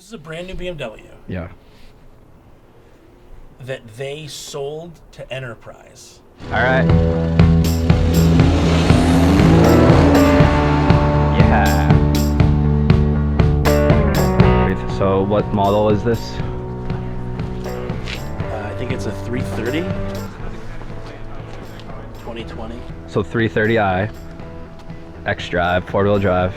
This is a brand new BMW. Yeah. That they sold to Enterprise. All right. Yeah. Wait, so what model is this? I think it's a 330. 2020. So 330i xDrive, 4-wheel drive.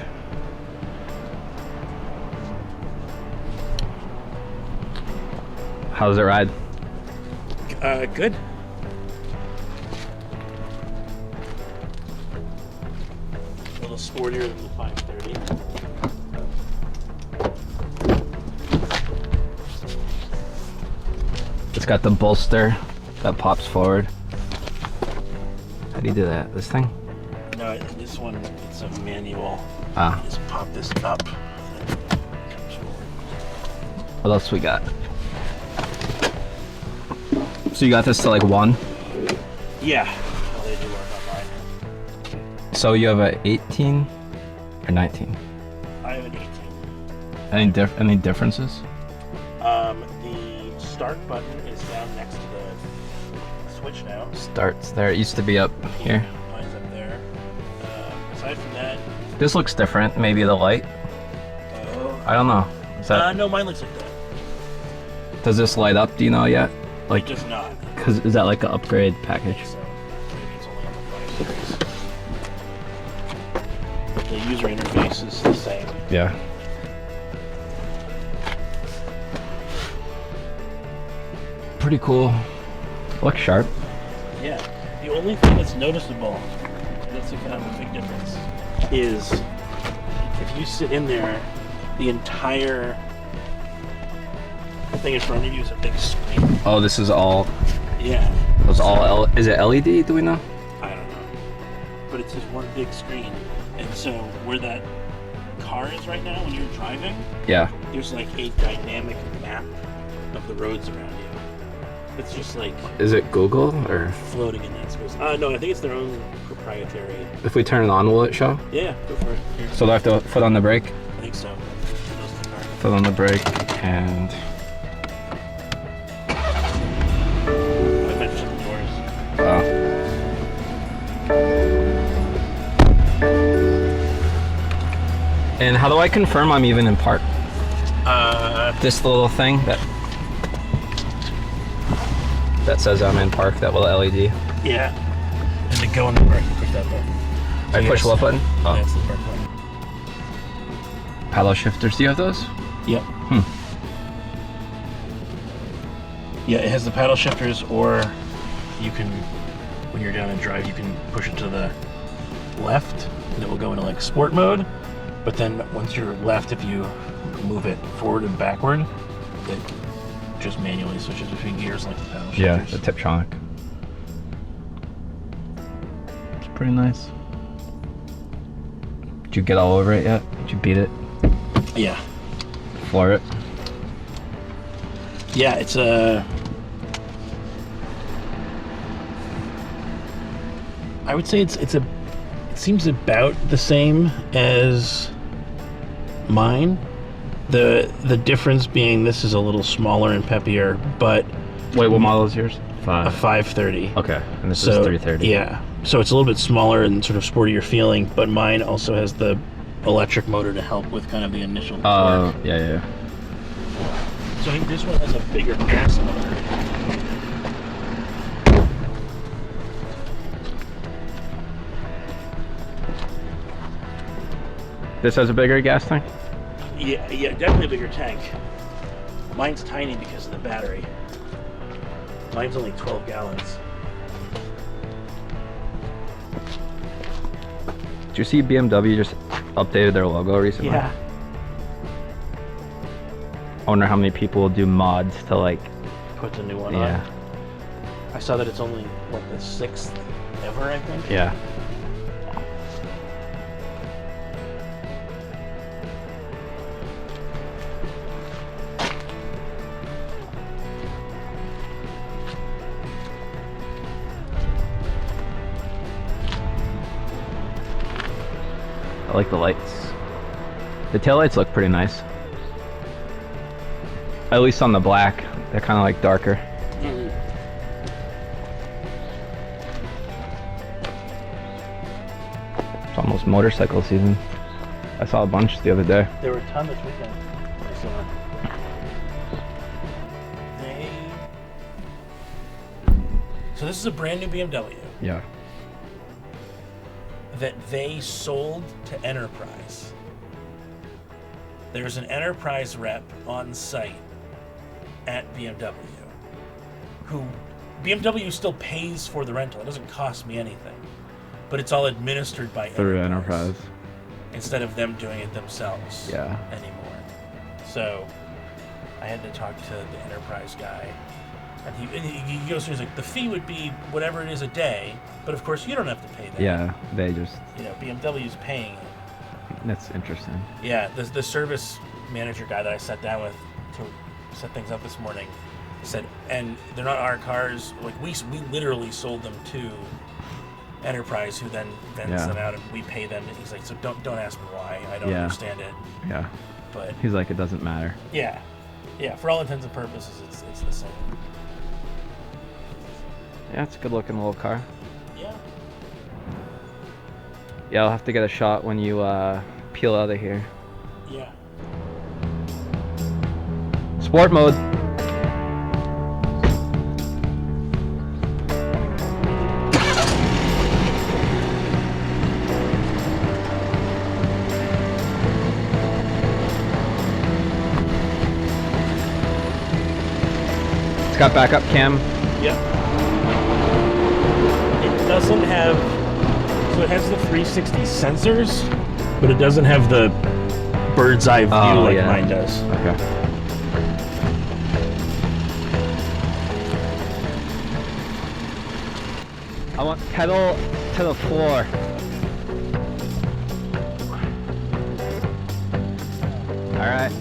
How does it ride? Good. A little sportier than the 530. It's got the bolster that pops forward. How do you do that? This thing? No, this one, it's a manual. Ah. You just pop this up. And it comes forward. What else we got? So you got this to like 1? Yeah. Well, they do work online. So you have a 18 or 19? I have an 18. Any differences? The start button is down next to the switch now. Starts there. It used to be up here. Mine's up there. Aside from that, This looks different. Maybe the light. I don't know. Is that, no, mine looks like that. does this light up? Do you know yet? Like, it does not. Cause is that like an upgrade package? So maybe it's only on the 5 series. But the user interface is the same. Yeah. Pretty cool. Looks sharp. Yeah. The only thing that's noticeable, that's kind of a big difference, is if you sit in there, the entire thing in front of you is a big screen. Oh, this is all. Yeah. It's all. Is it LED? Do we know? I don't know. But it's just one big screen. And so where that car is right now when you're driving, Yeah. there's like a dynamic map of the roads around you. It's just like Is it Google or? floating in that space. No, I think it's their own proprietary. If we turn it on, will it show? Yeah, go for it. Here. So do I have to foot on the brake? I think so. Those are the cars. Foot on the brake and. I might shut the doors. Oh. And how do I confirm I'm even in park? This little thing that says I'm in park, that little LED. Yeah. And to go in the park, you push that button. I push what button? Oh. That's the park button. Paddle shifters, do you have those? Yep. Yeah, it has the paddle shifters, or you can, when you're down in drive, you can push it to the left, and it will go into like sport mode. But then once you're left, if you move it forward and backward, it just manually switches between gears like the paddle shifters. Yeah, the Tiptronic. It's pretty nice. Did you get all over it yet? Did you beat it? Yeah. Floor it? Yeah, it's a... I would say it seems about the same as mine. The difference being this is a little smaller and peppier, but Wait, what model is yours? a 530. Okay, and this So, is 330. Yeah, so it's a little bit smaller and sort of sportier feeling, but mine also has the electric motor to help with kind of the initial torque. Yeah. So I think this one has a bigger gas motor. This has a bigger gas tank? Yeah, definitely a bigger tank. Mine's tiny because of the battery. Mine's only 12 gallons. Did you see BMW just updated their logo recently? Yeah. I wonder how many people will do mods to like. Put the new one Yeah. on. I saw that it's only, what, the 6th ever, I think? Yeah. I like the lights. The taillights look pretty nice. At least on the black, they're kind of like darker. It's almost motorcycle season. I saw a bunch the other day. There were a ton this weekend. I saw. So this is a brand new BMW Yeah. that they sold to Enterprise. There's an Enterprise rep on site at BMW who BMW still pays for the rental. It doesn't cost me anything, but it's all administered by Through Enterprise. instead of them doing it themselves Yeah. anymore. So I had to talk to the Enterprise guy, and he goes through, he's like, the fee would be whatever it is a day, but of course you don't have to pay that. Yeah, they just... You know, BMW's paying it. That's interesting. Yeah, the service manager guy that I sat down with to set things up this morning said, and they're not our cars, like we literally sold them to Enterprise, who then vends them out and we pay them. And he's like, so don't ask me why, I don't understand it. Yeah. But He's like, it doesn't matter. yeah, for all intents and purposes, it's the same. Yeah, it's a good looking little car. Yeah. Yeah, I'll have to get a shot when you peel out of here. Yeah. Sport mode. It's got backup cam. Yep. It doesn't have, so it has the 360 sensors, but it doesn't have the bird's eye view like mine does. Okay. I want pedal to the floor. All right.